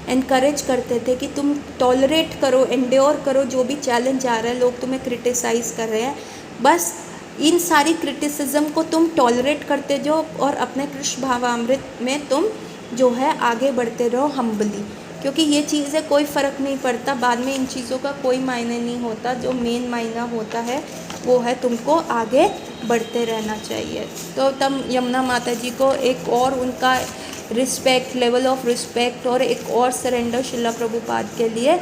एनकरेज करते थे कि तुम टॉलरेट करो, एंड्योर करो जो भी चैलेंज आ रहा है, लोग तुम्हें क्रिटिसाइज़ कर रहे हैं, बस इन सारी क्रिटिसिज्म को तुम टॉलरेट करते जाओ और अपने कृष्ण भावामृत में तुम जो है आगे बढ़ते रहो हम्बली, क्योंकि ये चीज़ें कोई फ़र्क नहीं पड़ता, बाद में इन चीज़ों का कोई मायने नहीं होता। जो मेन मायना होता है वो है तुमको आगे बढ़ते रहना चाहिए। तो तब यमुना माता जी को एक और उनका रिस्पेक्ट, लेवल ऑफ रिस्पेक्ट और एक और सरेंडर शिला प्रभुपाद के लिए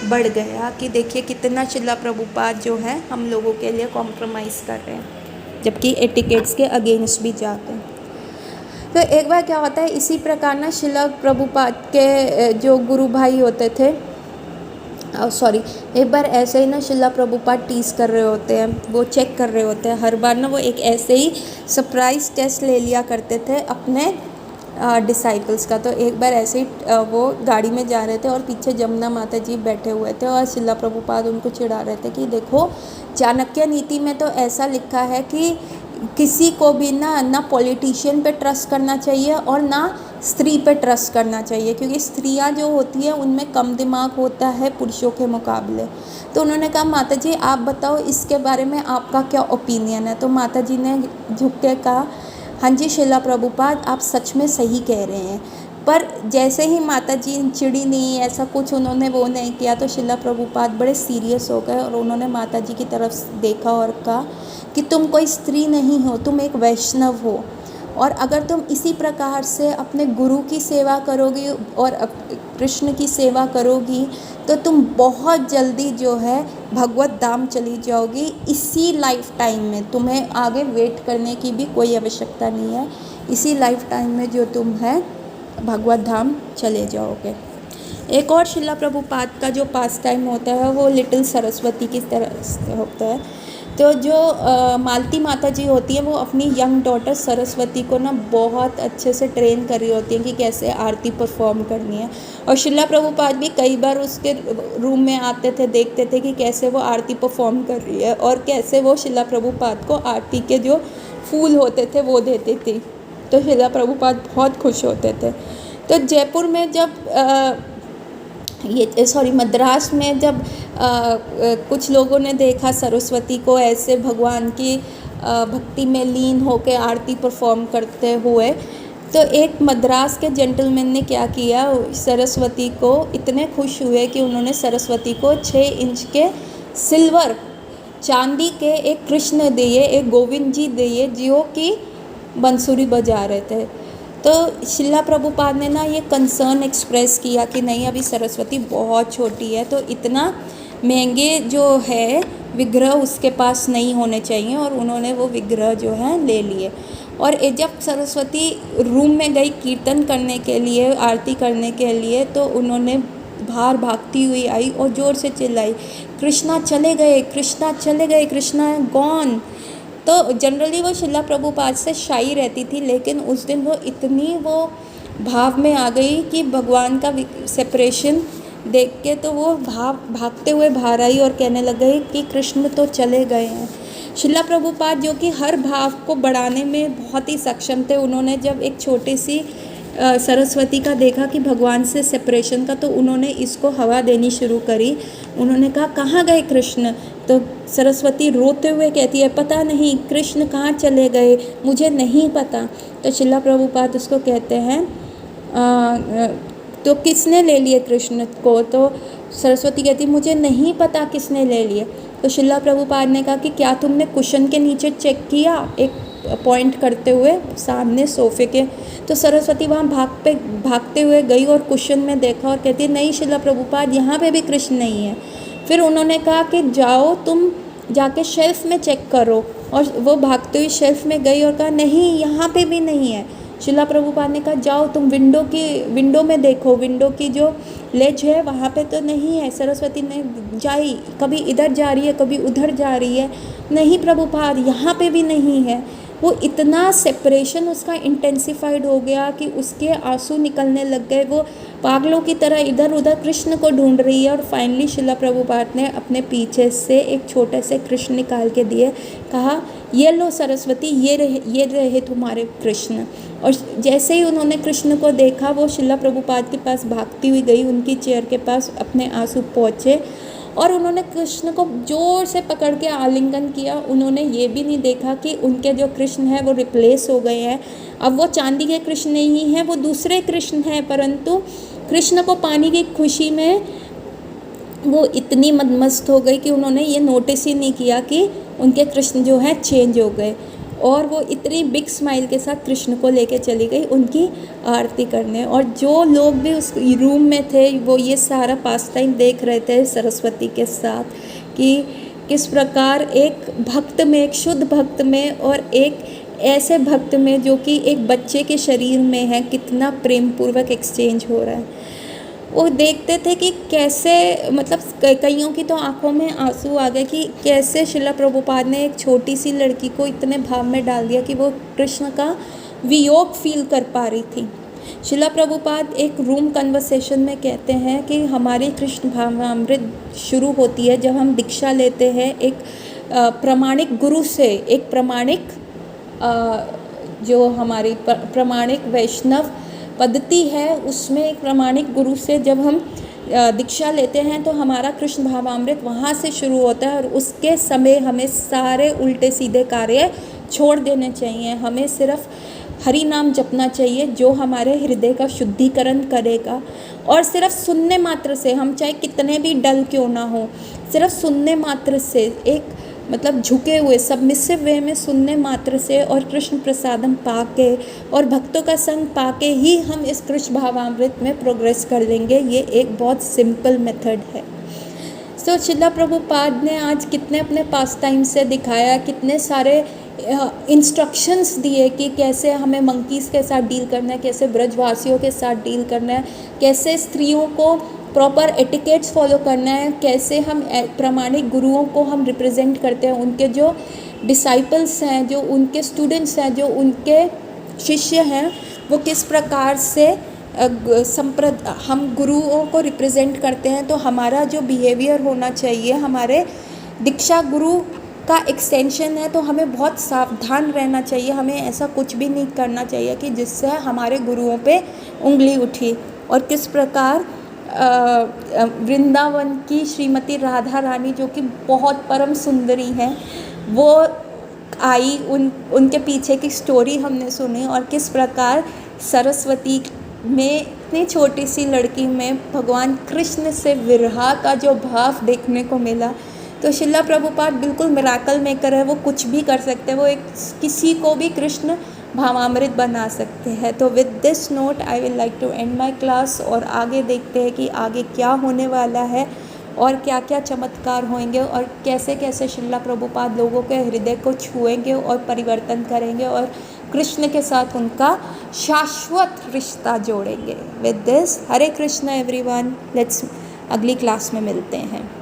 बढ़ गया कि देखिए कितना शिला प्रभुपाद जो है हम लोगों के लिए कॉम्प्रोमाइज़ कर रहे हैं, जबकि एटिकेट्स के अगेंस्ट भी जाते हैं। तो एक बार क्या होता है, इसी प्रकार ना शिला प्रभुपाद के जो गुरु भाई होते थे, एक बार ऐसे ही ना शिला प्रभुपाद टीज़ कर रहे होते हैं, वो चेक कर रहे होते हैं। हर बार ना वो एक ऐसे ही सरप्राइज़ टेस्ट ले लिया करते थे अपने डिसाइपल्स का। तो एक बार ऐसे ही वो गाड़ी में जा रहे थे और पीछे जमुना माता जी बैठे हुए थे और शिला प्रभुपाद उनको चिढ़ा रहे थे कि देखो चाणक्य नीति में तो ऐसा लिखा है कि किसी को भी ना पॉलिटिशियन पे ट्रस्ट करना चाहिए और ना स्त्री पे ट्रस्ट करना चाहिए, क्योंकि स्त्रियां जो होती हैं उनमें कम दिमाग होता है पुरुषों के मुकाबले। तो उन्होंने कहा माता जी आप बताओ इसके बारे में आपका क्या ओपिनियन है। तो माता जी ने झुक के कहा हाँ जी शिला प्रभुपाद आप सच में सही कह रहे हैं। पर जैसे ही माता जी चिड़ी नहीं, ऐसा कुछ उन्होंने वो नहीं किया, तो शिला प्रभुपाद बड़े सीरियस हो गए और उन्होंने माता जी की तरफ देखा और कहा कि तुम कोई स्त्री नहीं हो, तुम एक वैष्णव हो, और अगर तुम इसी प्रकार से अपने गुरु की सेवा करोगी और कृष्ण की सेवा करोगी तो तुम बहुत जल्दी जो है भगवत धाम चली जाओगी। इसी लाइफ टाइम में तुम्हें आगे वेट करने की भी कोई आवश्यकता नहीं है, इसी लाइफ टाइम में जो तुम है भगवत धाम चले जाओगे। एक और शिला प्रभुपाद का जो पास टाइम होता है वो लिटिल सरस्वती की तरह से होता है। तो जो मालती माता जी होती हैं वो अपनी यंग डॉटर सरस्वती को ना बहुत अच्छे से ट्रेन कर रही होती हैं कि कैसे आरती परफॉर्म करनी है। और शिला प्रभुपाद भी कई बार उसके रूम में आते थे, देखते थे कि कैसे वो आरती परफॉर्म कर रही है और कैसे वो शिला प्रभुपाद को आरती के जो फूल होते थे वो देती थी। तो शिला प्रभुपाद बहुत खुश होते थे। तो जयपुर में जब मद्रास में जब कुछ लोगों ने देखा सरस्वती को ऐसे भगवान की भक्ति में लीन होकर आरती परफॉर्म करते हुए, तो एक मद्रास के जेंटलमैन ने क्या किया, सरस्वती को इतने खुश हुए कि उन्होंने सरस्वती को 6 इंच के सिल्वर चांदी के एक कृष्ण दिए, एक गोविंद जी दिए जो कि बंसुरी बजा रहे थे। तो शिला प्रभुपाद ने ना ये कंसर्न एक्सप्रेस किया कि नहीं अभी सरस्वती बहुत छोटी है, तो इतना महंगे जो है विग्रह उसके पास नहीं होने चाहिए, और उन्होंने वो विग्रह जो है ले लिए। और जब सरस्वती रूम में गई कीर्तन करने के लिए, आरती करने के लिए, तो उन्होंने बाहर भागती हुई आई और ज़ोर से चिल्लाई कृष्णा चले गए, कृष्णा चले गए, कृष्णा गॉन। तो जनरली वो शिला प्रभुपाद से शाई रहती थी, लेकिन उस दिन वो इतनी वो भाव में आ गई कि भगवान का सेपरेशन देख के तो वो भागते हुए बाहर आई और कहने लग गई कि कृष्ण तो चले गए हैं। शिला प्रभुपाद जो कि हर भाव को बढ़ाने में बहुत ही सक्षम थे, उन्होंने जब एक छोटी सी सरस्वती का देखा कि भगवान से सेपरेशन का, तो उन्होंने इसको हवा देनी शुरू करी। उन्होंने कहा कहाँ गए कृष्ण? तो सरस्वती रोते हुए कहती है पता नहीं कृष्ण कहाँ चले गए, मुझे नहीं पता। तो शिला प्रभुपाद उसको कहते हैं तो किसने ले लिए कृष्ण को? तो सरस्वती कहती मुझे नहीं पता किसने ले लिए। तो शिला प्रभुपाद ने कहा कि क्या तुमने कुशन के नीचे चेक किया, एक पॉइंट करते हुए सामने सोफे के। तो सरस्वती वहाँ भागते हुए गई और कुशन में देखा और कहती नहीं शिला प्रभुपाद यहाँ पे भी कृष्ण नहीं है। फिर उन्होंने कहा कि जाओ तुम जाके शेल्फ में चेक करो, और वो भागते हुए शेल्फ में गई और कहा नहीं यहाँ पे भी नहीं है। शिला प्रभुपाद ने कहा जाओ तुम विंडो में देखो, विंडो की जो लेज है वहाँ पे तो नहीं है। सरस्वती ने जाई, कभी इधर जा रही है कभी उधर जा रही है, नहीं प्रभुपाद यहाँ पे भी नहीं है। वो इतना सेपरेशन उसका इंटेंसिफाइड हो गया कि उसके आंसू निकलने लग गए, वो पागलों की तरह इधर उधर कृष्ण को ढूंढ रही है। और फाइनली शिला प्रभुपाद ने अपने पीछे से एक छोटे से कृष्ण निकाल के दिए, कहा ये लो सरस्वती, ये रहे तुम्हारे कृष्ण। और जैसे ही उन्होंने कृष्ण को देखा वो शिला प्रभुपाद के पास भागती हुई गई, उनकी चेयर के पास अपने आंसू पहुँचे और उन्होंने कृष्ण को ज़ोर से पकड़ के आलिंगन किया। उन्होंने ये भी नहीं देखा कि उनके जो कृष्ण हैं वो रिप्लेस हो गए हैं, अब वो चांदी के कृष्ण नहीं हैं, वो दूसरे कृष्ण हैं। परंतु कृष्ण को पाने की खुशी में वो इतनी मदमस्त हो गई कि उन्होंने ये नोटिस ही नहीं किया कि उनके कृष्ण जो हैं चेंज हो गए। और वो इतनी बिग स्माइल के साथ कृष्ण को लेके चली गई उनकी आरती करने। और जो लोग भी उस रूम में थे वो ये सारा पास टाइम देख रहे थे सरस्वती के साथ कि किस प्रकार एक भक्त में, एक शुद्ध भक्त में और एक ऐसे भक्त में जो कि एक बच्चे के शरीर में है, कितना प्रेम पूर्वक एक्सचेंज हो रहा है। वो देखते थे कि कैसे, मतलब कईयों की तो आंखों में आंसू आ गए कि कैसे शिला प्रभुपाद ने एक छोटी सी लड़की को इतने भाव में डाल दिया कि वो कृष्ण का वियोग फील कर पा रही थी। शिला प्रभुपाद एक रूम कन्वर्सेशन में कहते हैं कि हमारी कृष्ण भावामृत शुरू होती है जब हम दीक्षा लेते हैं एक प्रामाणिक गुरु से, एक प्रामाणिक जो हमारी प्रामाणिक वैष्णव पद्धति है उसमें एक प्रामाणिक गुरु से जब हम दीक्षा लेते हैं तो हमारा कृष्ण भावामृत वहाँ से शुरू होता है। और उसके समय हमें सारे उल्टे सीधे कार्य छोड़ देने चाहिए, हमें सिर्फ हरि नाम जपना चाहिए जो हमारे हृदय का शुद्धिकरण करेगा। और सिर्फ सुनने मात्र से, हम चाहे कितने भी डल क्यों ना हो, सिर्फ सुनने मात्र से, एक मतलब झुके हुए सबमिसिव वे में सुनने मात्र से और कृष्ण प्रसादम पाके और भक्तों का संग पाके ही हम इस कृष्ण भावामृत में प्रोग्रेस कर लेंगे। ये एक बहुत सिंपल मेथड है। सो शिला प्रभुपाद ने आज कितने अपने पास टाइम से दिखाया, कितने सारे इंस्ट्रक्शंस दिए कि कैसे हमें मंकीज़ के साथ डील करना है, कैसे ब्रजवासियों के साथ डील करना है, कैसे स्त्रियों को प्रॉपर एटिकेट्स फॉलो करना है, कैसे हम प्रामाणिक गुरुओं को हम रिप्रेजेंट करते हैं, उनके जो डिसाइपल्स हैं, जो उनके स्टूडेंट्स हैं, जो उनके शिष्य हैं, वो किस प्रकार से हम गुरुओं को रिप्रेजेंट करते हैं। तो हमारा जो बिहेवियर होना चाहिए हमारे दीक्षा गुरु का एक्सटेंशन है, तो हमें बहुत सावधान रहना चाहिए, हमें ऐसा कुछ भी नहीं करना चाहिए कि जिससे हमारे गुरुओं पे उंगली उठी। और किस प्रकार वृंदावन की श्रीमती राधा रानी जो कि बहुत परम सुंदरी हैं, वो आई, उनके पीछे की स्टोरी हमने सुनी और किस प्रकार सरस्वती में इतनी छोटी सी लड़की में भगवान कृष्ण से विरह का जो भाव देखने को मिला। तो शिला प्रभुपाद बिल्कुल मिराकल मेकर है, वो कुछ भी कर सकते हैं, वो एक किसी को भी कृष्ण भावामृत बना सकते हैं। तो with this note I will like to end my class और आगे देखते हैं कि आगे क्या होने वाला है और क्या क्या चमत्कार होंगे और कैसे कैसे शिला प्रभुपाद लोगों के हृदय को छुएंगे और परिवर्तन करेंगे और कृष्ण के साथ उनका शाश्वत रिश्ता जोड़ेंगे। With this Hare Krishna everyone, let's अगली क्लास में मिलते हैं।